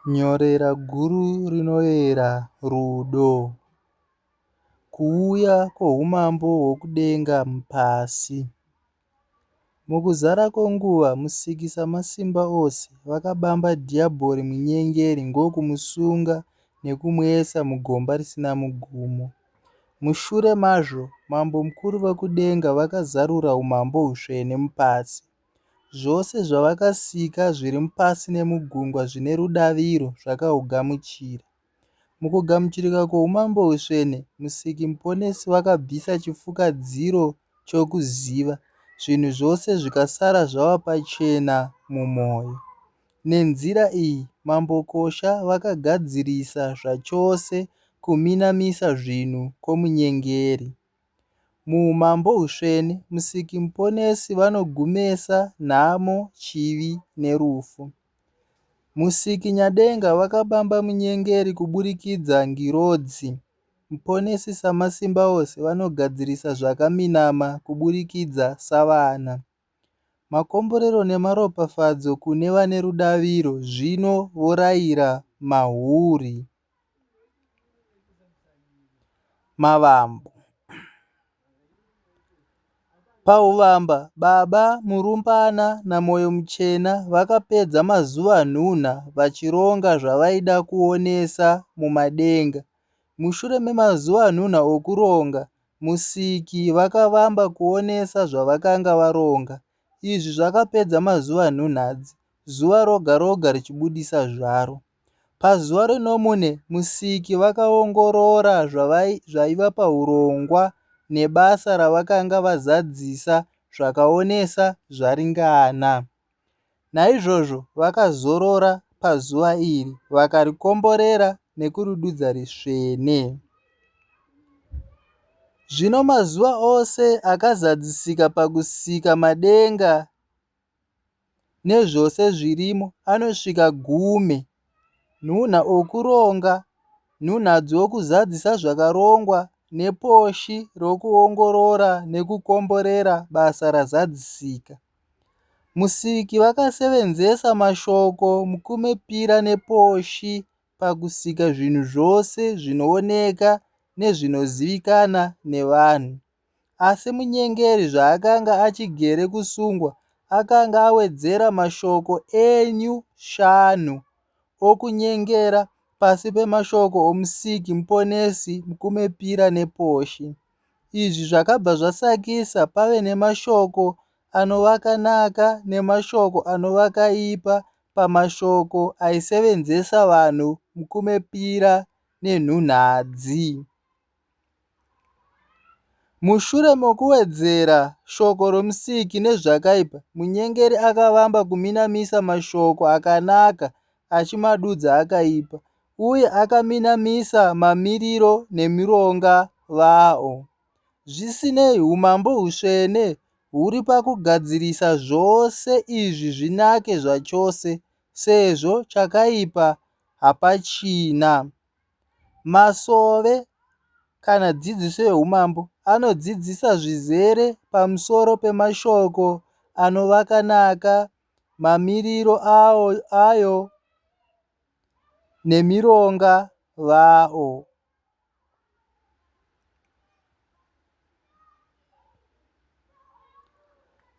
Nyorera guru rinoyera rudo. Kuuya kwoumambo hwokudenga pasi. Mukuzara kwenguva, musiki samasimba ose vakabamba dhiabhori munyengeri ndokumusunga nekumuisa mugomba risina mugumo. Mushure mazvo, mambo mukuru vekudenga vakazarura umambo husvene mupasi. Zvose zvavakasika zviri mupasi nemugungwa zvine rudaviro zvakahugamuchira. Mukugamuchirika kwoumambo husvene, musiki muponesi vakabvisa chifukadziro chokuziva, zvinhu zvose zvikasara zvava pachena mumwoyo. Nenzira iyi, mambokosha vakagadzirisa zvachose kuminamisa zvinhu kwomunyengeri. Muumambo husvene, musiki muponesi vanogumesa nhamo, chivi nerufu. Musiki nyadenga vakabamba munyengeri kuburikidza ngirodzi. Muponesi samasimba ose vanogadzirisa zvakaminama kuburikidza savana. Makomborero nemaropafadzo kune vane rudaviro zvino vorayira mahuri. Mavambo. Pauvamba, baba, murumbana namwoyo muchena vakapedza mazuva nhunha vachironga zvavaida kuonesa mumadenga. Mushure memazuva nhunha okuronga, musiki vakavamba kuonesa zvavakanga varonga. Izvi zvakapedza mazuva nhunhadzi, zuva roga roga richibudisa zvaro. Pazuva renomune, musiki vakaongorora zvaiva paurongwa nebasa ravakanga vazadzisa zvakaonesa zvaringana. Naizvozvo vakazorora pazuva iri vakarikomborera nekuridudza risvene. Zvino mazuva ose akazadzisika pakusika madenga nezvose zvirimo anosvika 10. Nhunha okuronga, nhunhadzi wokuzadzisa zvakarongwa, neposhi rokuongorora nekukomborera basa razadzisika. Musiki vakasevenzesa mashoko mukumepira neposhi pakusika zvinhu zvose zvinooneka nezvinozivikana nevanhu. Asi munyengeri zvaakanga achigere kusungwa, akanga awedzera mashoko enyu 5 okunyengera pasi pemashoko omusiki muponesi mukumepira neposhi. Izvi zvakabva zvasakisa pave nemashoko anovakanaka nemashoko anovakaipa pamashoko aisevenzesa vanhu mukumepira nenhunhadzi. Mushure mokuwedzera shoko romusiki nezvakaipa, munyengeri akavamba kuminamisa mashoko akanaka achimadudza akaipa, uye akaminamisa mamiriro nemironga vawo. Zvisinei, umambo husvene huri pakugadzirisa zvose izvi zvinake zvachose, sezvo chakaipa hapachina. Masove kana dzidziso yeumambo anodzidzisa zvizere pamusoro pemashoko anovakanaka, mamiriro ayo nemironga vawo.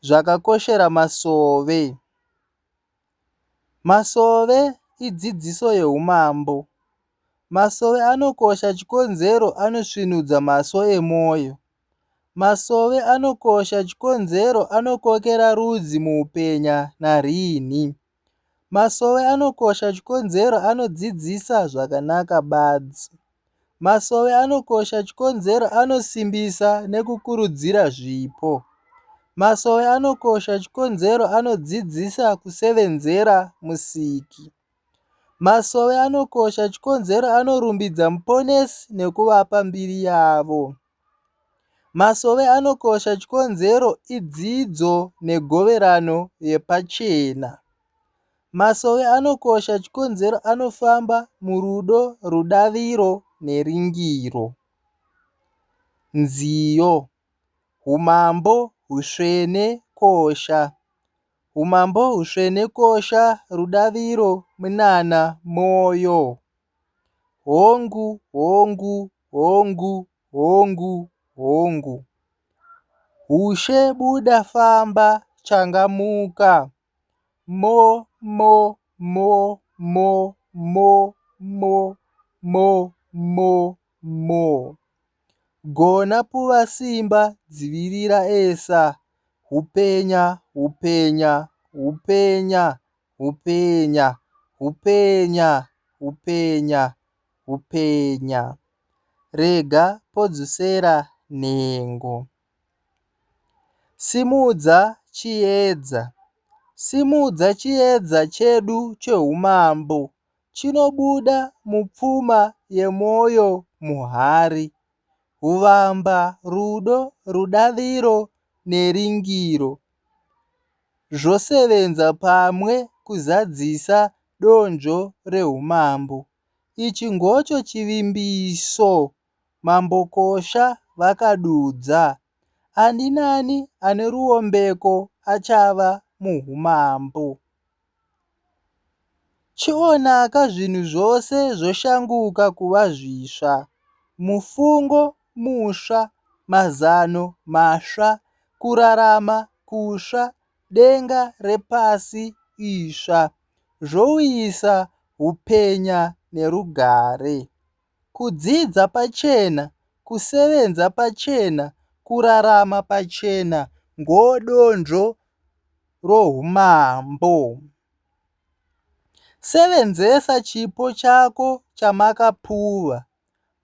Zvakakoshera masove. Masove idzidziso yeumambo. Masove anokosha chikonzero anosvinudza maso emwoyo. Masove anokosha chikonzero anokokera rudzi muupenya narini. Masove anokosha chikonzero anodzidzisa zvakanaka badzi. Masove anokosha chikonzero anosimbisa nekukurudzira zvipo. Masove anokosha chikonzero anodzidzisa kusevenzera musiki. Masove anokosha chikonzero anorumbidza muponesi nekuvapa mbiri yavo. Masove anokosha chikonzero idzidzo negoverano yepachena. Masove anokosha chikonzero anofamba murudo, rudaviro neringiro. Nziyo. Umambo husvene kosha. umambo usvene kosha rudaviro munana moyo. Hongu hongu hongu hongu hongu. Ushe buda famba changamuka. Mo mo mo mo mo mo mo mo mo. Gona puva simba dzivirira esa. Upenya upenya upenya upenya upenya upenya upenya. Rega podzosera nhengo. Simudza chiedza. Simudza chiedza chedu cheumambo. Chinobuda mupfuma yemoyo muhari. Uvamba, rudo, rudaviro neringiro. Zvosevenza pamwe kuzadzisa donzvo reumambo. Ichi ngocho chivimbiso mambokosha vakadudza. Ani nani ane ruombeko achava muumambo. Chionaka zvinhu zvose zvoshanguka kuva zvisva. Mufungo musva, mazano masva, kurarama kusva, denga repasi isva. Zvouyisa upenya nerugare. Kudzidza pachena, kusevenza pachena, kurarama pachena ngodonzvo roumambo. Sevenzesa chipo chako chamakapuva.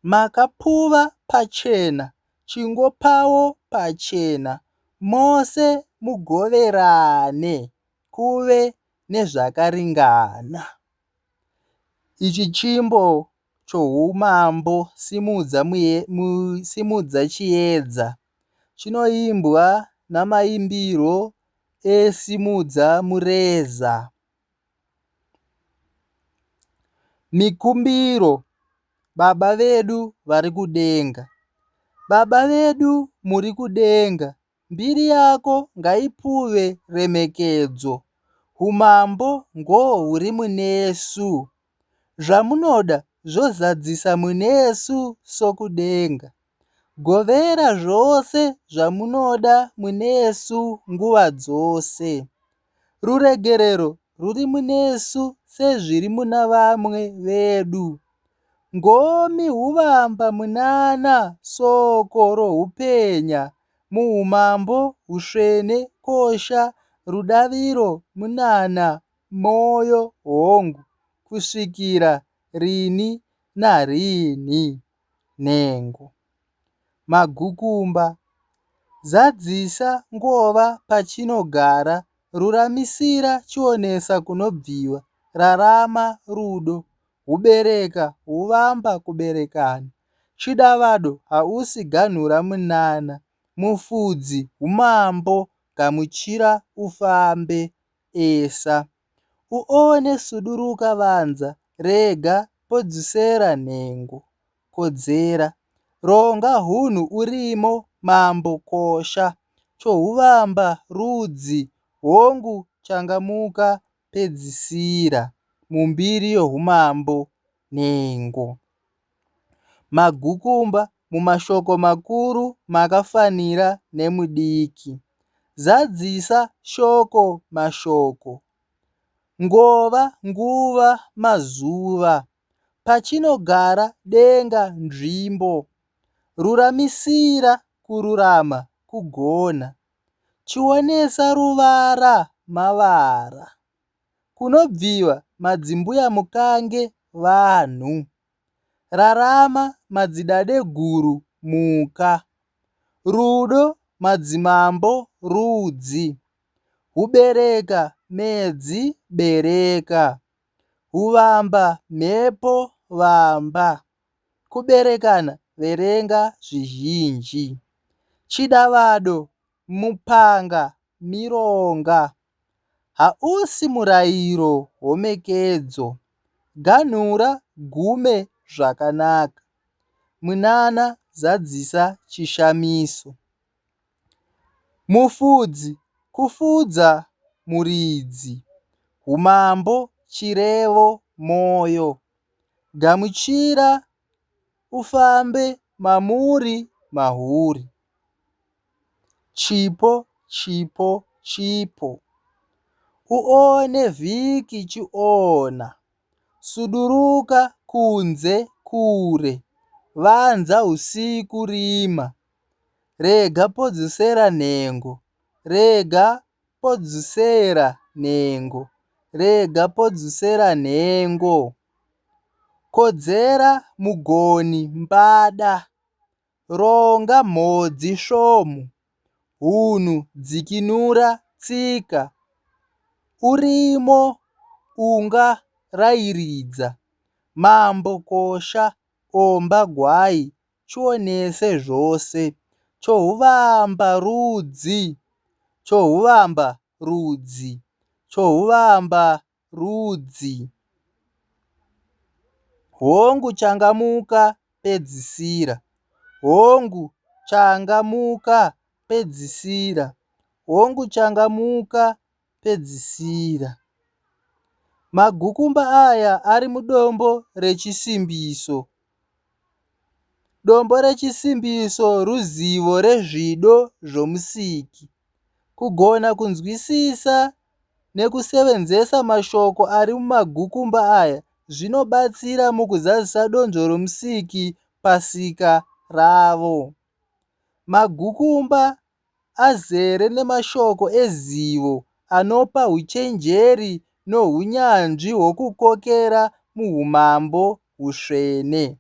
Makapuva pachena, chingopawo pachena. Mose mugoverane kuve nezvakaringana. Ichi chimbo choumambo simudza chiedza. Chinoimbwa namaimbiro esimudza mureza. Mikumbiro. Baba vedu vari kudenga. Baba vedu muri kudenga. Mbiri yako ngaipuve remekedzo. Umambo ngohuri munesu. Zvamunoda zvozadzisa munesu sokudenga. Govera zvose zvamunoda munesu nguva dzose. Ruregerero ruri munesu sezviri muna vamwe vedu. Ngomi huvamba munana soko rohupenya. Muumambo usvene kosha rudaviro munana moyo hongu. Kusvikira rini narini nhengo. Magukumba. Zadzisa ngova pachinogara. Ruramisira chionesa kunobviwa. Rarama rudo. Hubereka huvamba kuberekana. Chidavado hausi ganhura munana. Mufudzi umambo gamuchira ufambe esa. Uone suduruka vanza. Rega podzosera nhengo. Kodzera. Ronga hunhu urimo mambo kosha. Chohuvamba rudzi. Hongu changamuka pedzisira. Mumbiri youmambo nhengo. Magukumba mumashoko makuru makafanira nemudiki. Zadzisa shoko mashoko. Ngova nguva mazuva. Pachinogara denga nzvimbo. Ruramisira kururama kugona. Chionesa ruvara mavara. Kunobviwa madzimbuya mukange vanhu. Rarama madzidade guru muka. Rudo madzimambo rudzi. Hubereka medzi bereka. Huvamba mhepo vamba. Kuberekana verenga zvizhinji. Chidavado mupanga mironga. Hausi murayiro homekedzo. Ganhura gume zvakanaka. Munana zadzisa chishamiso. Mufudzi kufudza muridzi, umambo chirevo moyo, gamuchira ufambe mamuri mahuri, chipo chipo chipo, uone vhiki chiona, suduruka kunze kure, vanza usiku rima, rega podzosera nhengo, rega podzosera nhengo, rega podzosera nhengo, kodzera mugoni mbada, ronga mhodzi svomu, hunhu dzikinura tsika, urimo unga rairidza, mambo kosha omba gwai, chionese zvose, chohuvamba rudzi, chohuvamba rudzi, chohuvamba rudzi. Hongu changamuka pedzisira, hongu changamuka pedzisira, hongu changamuka pedzisira. Magukumba aya ari mudombo rechisimbiso. Dombo rechisimbiso ruzivo rezvido zvomusiki. Kugona kunzwisisa nekusevenzesa mashoko ari mumagukumba aya zvinobatsira mukuzadzisa donzvo romusiki pasika ravo. Magukumba azere nemashoko ezivo anopa uchenjeri nohunyanzvi hwokukokera muhumambo husvene.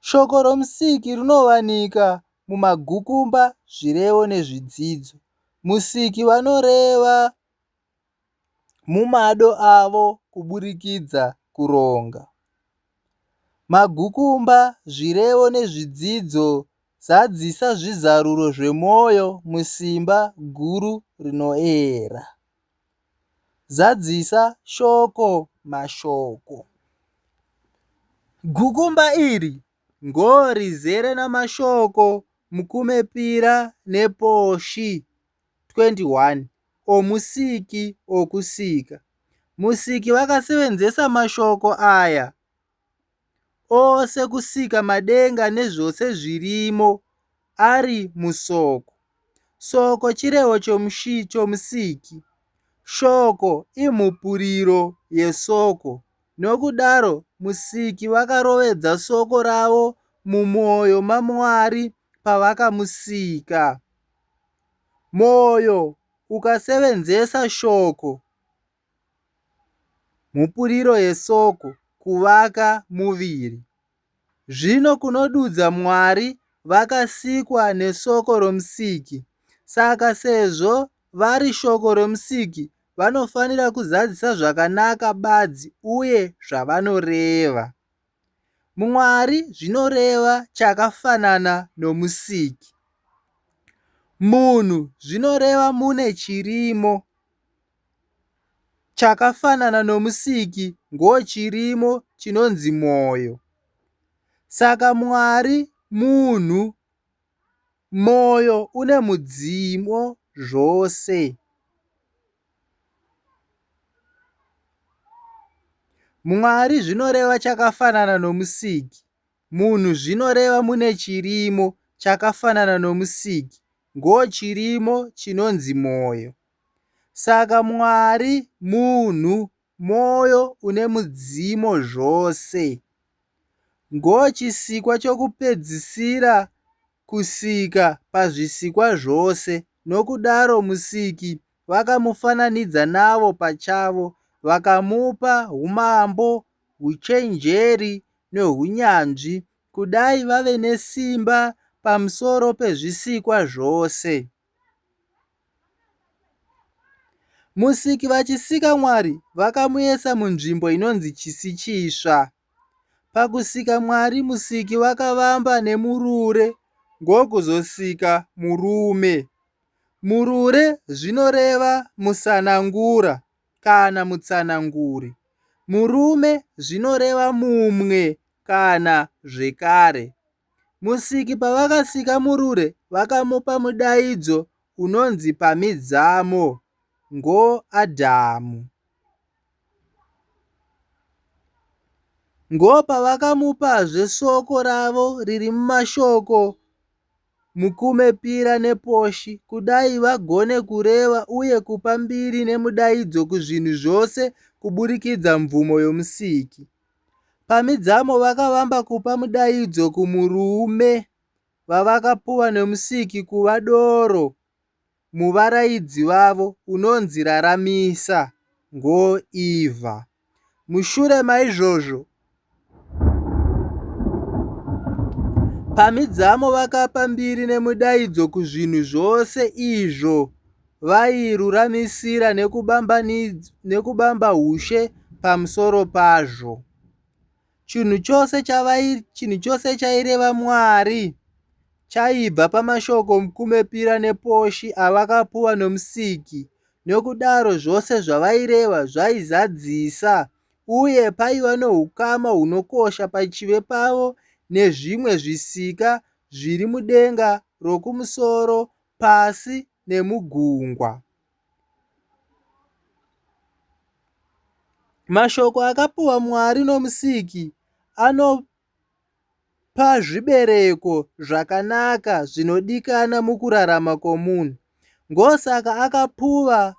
Shoko romusiki rinowanika mumagukumba zvirevo nezvidzidzo. Musiki vanoreva mumado avo kuburikidza kuronga. Magukumba zvirevo nezvidzidzo zadzisa zvizaruro zvemwoyo musimba guru rinoera. Zadzisa shoko mashoko. Gukumba iri ngorizere namashoko mukumepira neposhi 21 omusiki okusika. Musiki vakasevenzesa mashoko aya ose kusika madenga nezvose zvirimo ari musoko. Soko chirevo chomusiki. Shoko imhupuriro yesoko. Nokudaro musiki vakarovedza soko ravo mumwoyo maMwari pavakamusika. Mwoyo ukasevenzesa shoko, mhupuriro yesoko, kuvaka muviri. Zvino kunodudza Mwari vakasikwa nesoko romusiki. Saka sezvo vari shoko romusiki, vanofanira kuzadzisa zvakanaka badzi uye zvavanoreva. muMwari zvinoreva chakafanana nomusiki. Munhu zvinoreva mune chirimo. Chakafanana nomusiki ngochirimo chinonzi mwoyo. Saka Mwari munhu, mwoyo une mudzimo zvose. Mwari zvinoreva chakafanana nomusiki. Munhu zvinoreva mune chirimo chakafanana nomusiki, ngochirimo chinonzi mwoyo. Saka Mwari munhu, mwoyo une mudzimo zvose. Ngochisikwa chokupedzisira kusika pazvisikwa zvose. Nokudaro musiki vakamufananidza navo pachavo, vakamupa umambo, uchenjeri nehunyanzvi, kudai vave nesimba pamusoro pezvisikwa zvose. Musiki vachisika Mwari vakamuisa munzvimbo inonzi chisi chisva. Pakusika Mwari, musiki vakavamba nemurure ngokuzosika murume. Murure zvinoreva musanangura kana mutsananguri. Murume zvinoreva mumwe kana zvekare. Musiki pavakasika murure vakamupa mudaidzo unonzi pamidzamo. ngoAdhamu. Ngopavakamupazve soko ravo riri mumashoko mukumepira neposhi, kudai vagone kureva uye kupa mbiri nemudaidzo kuzvinhu zvose kuburikidza mvumo yomusiki. Pamidzamo vakavamba kupa mudaidzo kumurume vavakapuwa nemusiki kuva doro muvaraidzi vavo unonzi Raramisa ngoEvha. Mushure maizvozvo, pamidzamo vakapa mbiri nemudaidzo kuzvinhu zvose izvo vairuramisira nekubamba ushe pamusoro pazvo. Chinhu chose chaireva Mwari chaibva pamashoko mukumepira neposhi avakapuwa nomusiki. Nokudaro zvose zvavaireva zvaizadzisa, uye paiva noukama hunokosha pachive pavo nezvimwe zvisika zviri mudenga rokumusoro, pasi nemugungwa. Mashoko akapuwa Mwari nomusiki anopa zvibereko zvakanaka zvinodikana mukurarama kwomunhu. Ngosaka akapuwa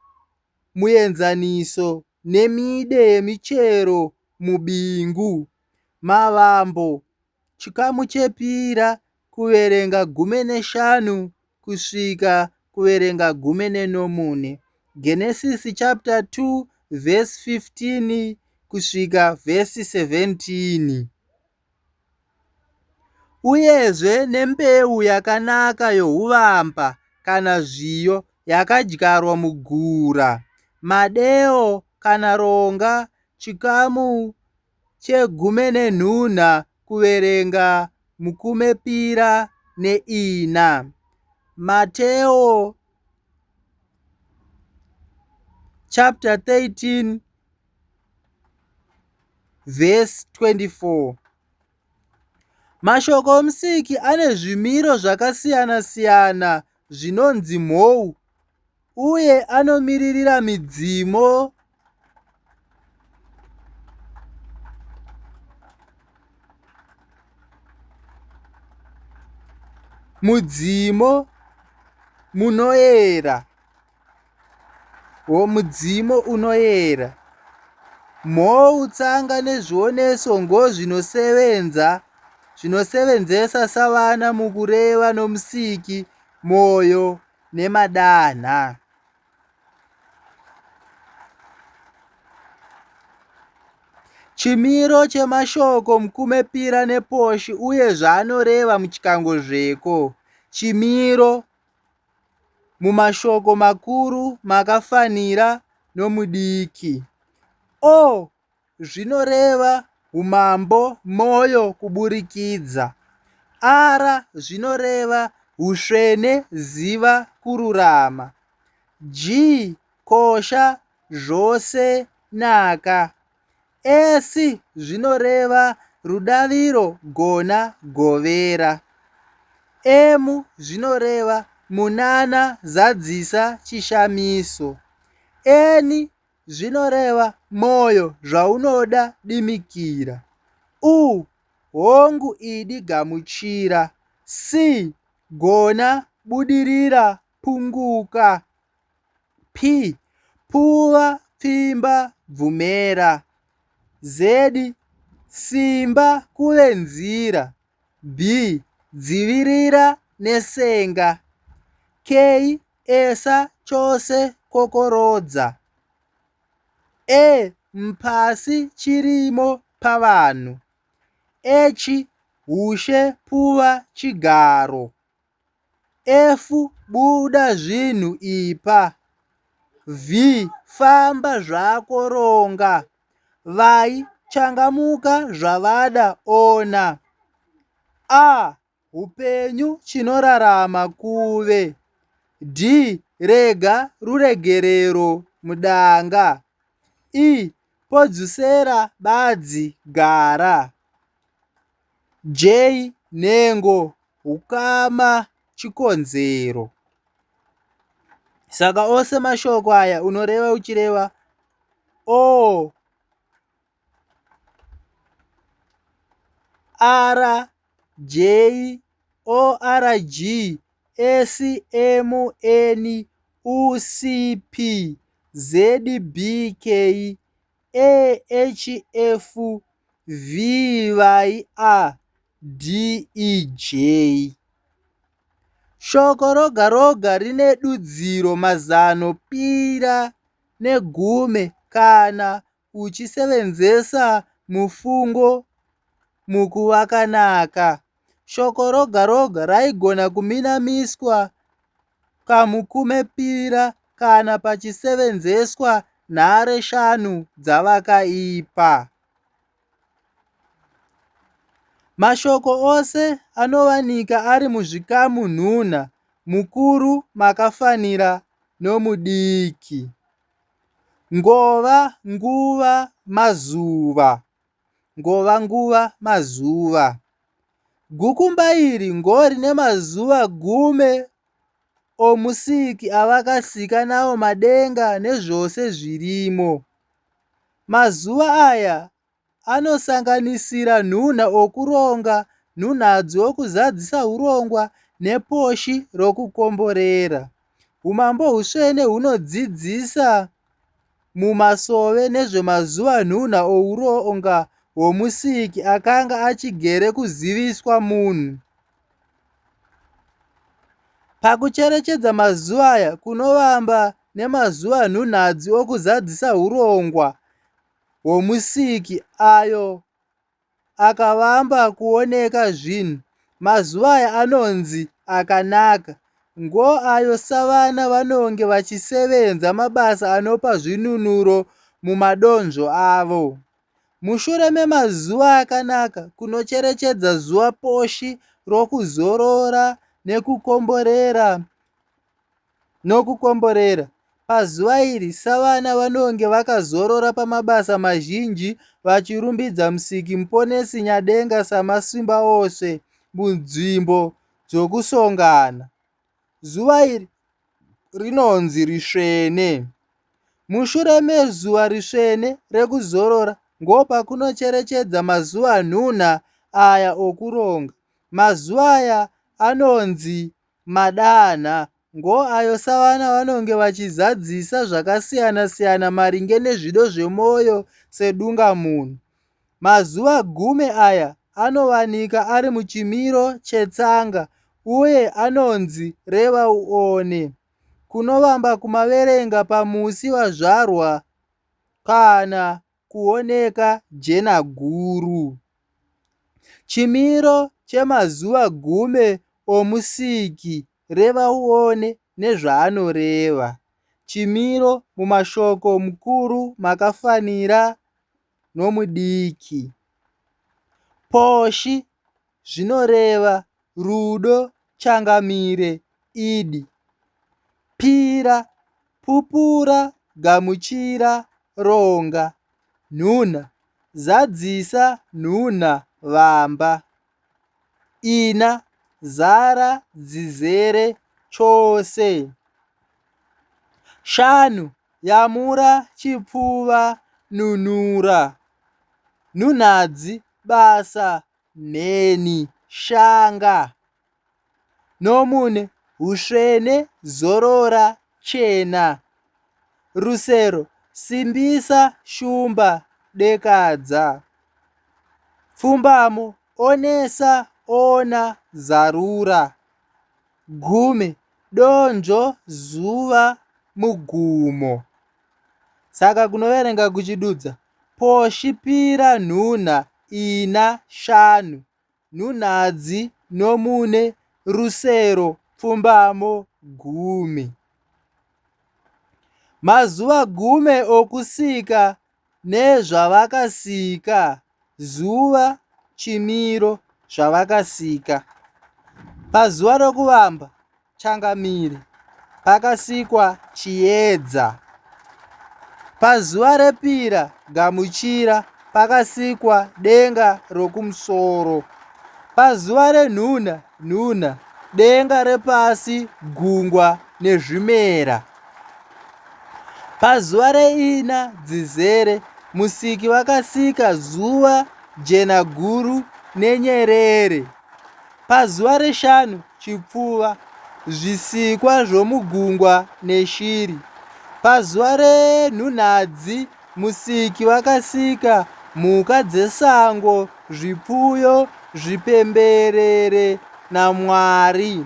muenzaniso nemide yemichero mubingu, mavambo, chikamu chepira kuverenga 15 kusvika kuverenga 14. Genesis chapter 2 verse 15 kusvika verse 17. Uyezve nembeu yakanaka youvamba kana zviyo yakadyarwa mugura, madeo kana ronga, chikamu che14 kuverenga mukumepira neina. Mateo chapter 13 verse 24. Mashoko omusiki ane zvimiro zvakasiyana-siyana zvinonzi mhou, uye anomiririra midzimo mudzimo munoyera. Mudzimo unoyera. Mhou, tsanga nezvioneso zvinosevenzesa savana mukureva nomusiki, mwoyo nemadanha. Chimiro chemashoko mukumepira neposhi uye zvaanoreva muchikangozveko. Chimiro mumashoko makuru makafanira nomudiki. O zvinoreva umambo, mwoyo, kuburikidza. Ara zvinoreva usvene, ziva, kururama. G kosha, zvose, naka. S zvinoreva rudaviro, gona, govera. M zvinoreva munana, zadzisa, chishamiso. N zvinoreva mwoyo, zvaunoda, dimikira. U hongu, idi, gamuchira. C gona, budirira, punguka. P puva, pfimba, bvumera. Z simba, kuve nzira. B dzivirira nesenga. K esa, chose, kokorodza. E mpasi, chirimo, pavanhu. H ushe, puva, chigaro. F buda, zvinhu, ipa. V famba zvako, ronga. Vai changamuka, zvavada, ona. A upenyu, chinorarama, kuve. D rega ruregerero, mudanga. E podzusera, badzi, gara. J nhengo, ukama, chikonzero. Saka ose mashoko aya unoreva uchireva O, R, J, O, R, G, S, M, N, U, C, P, Z, B, K, A, H, F, V, Y, A, D, E, J. Shoko roga roga rine dudziro mazano pira negume kana uchisevenzesa mufungo mukuvakanaka. Shoko roga roga raigona kuminamiswa kamukume pira kana pachisevenzeswa nhare 5 dzavakaipa. Mashoko ose anovanika ari muzvikamu nhuna, mukuru, makafanira nomudiki. Ngova, nguva, mazuva. Ngova, nguva, mazuva. Gukumba iri ngorine mazuva 10 omusiki avakasika nawo madenga nezvose zvirimo. Mazuva aya anosanganisira nhunha okuronga, nhunhadzi okuzadzisa urongwa neposhi rokukomborera. Umambo husvene hunodzidzisa mumasove nezvemazuva nhunha ouronga hwomusiki akanga achigere kuziviswa munhu. Pakucherechedza mazuva aya kunovamba nemazuva nhunhadzi okuzadzisa urongwa hwomusiki ayo akavamba kuoneka zvinhu. Mazuva aya anonzi akanaka, ngo ayo savana vanonge vachisevenza mabasa anopa zvinunuro mumadonzvo avo. Mushure memazuva akanaka kunocherechedza zuva poshi rokuzorora nokukomborera. Pazuva iri savana vanonge vakazorora pamabasa mazhinji vachirumbidza musiki muponesi nyadenga samasimba ose munzvimbo dzokusongana. Zuva iri rinonzi risvene. Mushure mezuva risvene rekuzorora ngopakunocherechedza mazuva nhunha aya okuronga. Mazuva aya anonzi madanha, ngo ayo savana vanonge vachizadzisa zvakasiyana siyana maringe nezvido zvemwoyo sedungamunhu. Mazuva 10 aya anovanika ari muchimiro chetsanga uye anonzi reva uone, kunovamba kumaverenga pamusi wazvarwa kana kuoneka jena guru. Chimiro chemazuva 10 omusiki, reva uone nezvaanoreva. Chimiro mumashoko mukuru, makafanira nomudiki. Poshi zvinoreva rudo, changamire, idi. Pira, pupura, gamuchira, ronga. Nhunha, zadzisa, nhunha, vamba. Ina, zara, dzizere, chose. 5, yamura, chipfuva, nunura. Nhunhadzi, basa, mheni, shanga. Nomune, usvene, zorora, chena. Rusero, simbisa, shumba, dekadza. Pfumbamo, onesa, ona, zarura. Gume, donzvo, zuva, mugumo. Saka kunoverenga kuchidudza: poshi, pira, nhunha, ina, 5, nhunhadzi, nomune, rusero, pfumbamo, gume. Mazuva 10 okusika nezvavakasika. Zuva, chimiro, zvavakasika. Pazuva rokuvamba, changamire, pakasikwa chiedza. Pazuva repira, gamuchira, pakasikwa denga rokumusoro. Pazuva renhunha, nhunha, denga repasi, gungwa nezvimera. Pazuva reina Dzizere, musiki vakasika zuva jena guru nenyerere. Pazuva reshanu Chipfuva, zvisikwa zvomugungwa neshiri. Pazuva renhunhadzi, musiki vakasika mhuka dzesango, zvipfuyo, zvipemberere naMwari.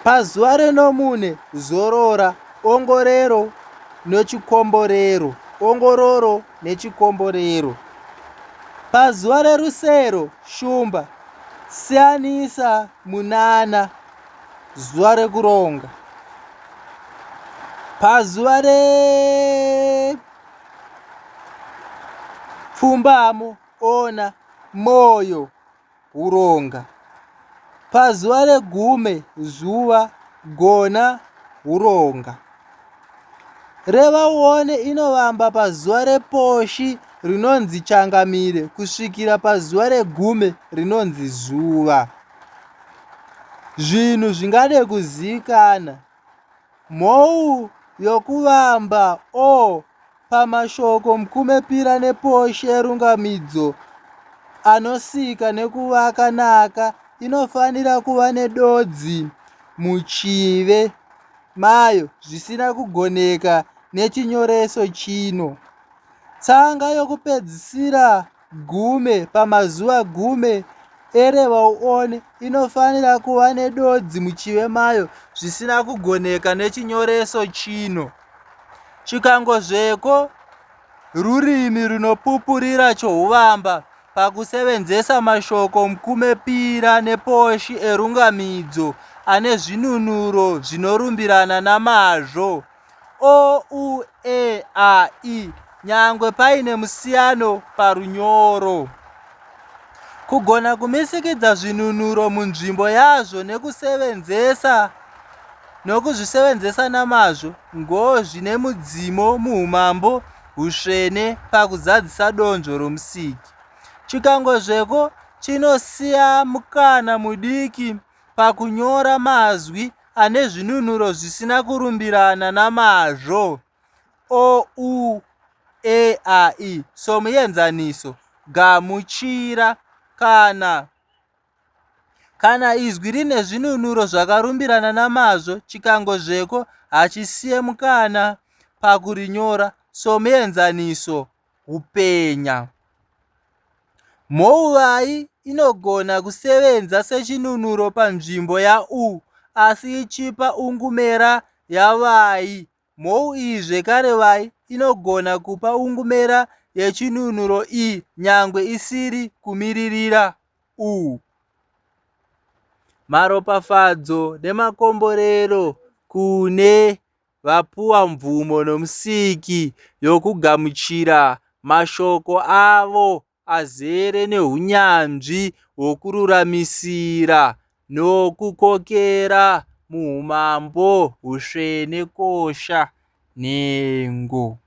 Pazuva renomune, Zorora, ongororo nechikomborero. Ongororo nechikomborero. Pazuva rerusero, Shumba, siyanisa munana, zuva rekuronga. Pazuva repfumbamo, ona, moyo, uronga. Pazuva regume, zuva, gona, uronga. Reva uone inovamba pazuva reposhi rinonzi changamire kusvikira pazuva regume rinonzi zuva. Zvinhu zvingade kuzivikanwa. Mhou yokuvamba pamashoko mukumepira neposhi erungamidzo anosika nekuvaka naka inofanira kuva nedodzi muchive mayo zvisina kugoneka nechinyoreso chino. Tsanga yokupedzisira gume pamazuva gume ereva uone inofanira kuva nedodzi muchive mayo zvisina kugoneka nechinyoreso chino. Chikangozveko rurimi runopupurira chouvamba pakusevenzesa mashoko mukumepira neposhi erungamidzo ane zvinunuro zvinorumbirana namazvo o, u, e, a, i, nyangwe paine musiyano parunyoro. Kugona kumisikidza zvinunuro munzvimbo yazvo nokuzvisevenzesa namazvo zvine mudzimo muumambo husvene pakuzadzisa donzvo romusiki. Chikangozveko chinosiya mukana mudiki pakunyora mazwi ane zvinunuro zvisina kurumbirana namazvo o, u, e, a, i, somuenzaniso gamuchira kana izwi rine zvinunuro zvakarumbirana namazvo chikangozveko hachisiye mukana pakurinyora somuenzaniso hupenya. Mhouvai inogona kusevenza sechinunuro panzvimbo ya-u asi ichipa ungumera yavai. Mhou iyi zvekare vai inogona kupa ungumera yechinunuro i nyangwe isiri kumiririra u. Maropafadzo nemakomborero kune vapuwa mvumo nomusiki yokugamuchira mashoko avo azere neunyanzvi hwokururamisira nokukokera muumambo husvene kosha nhengo.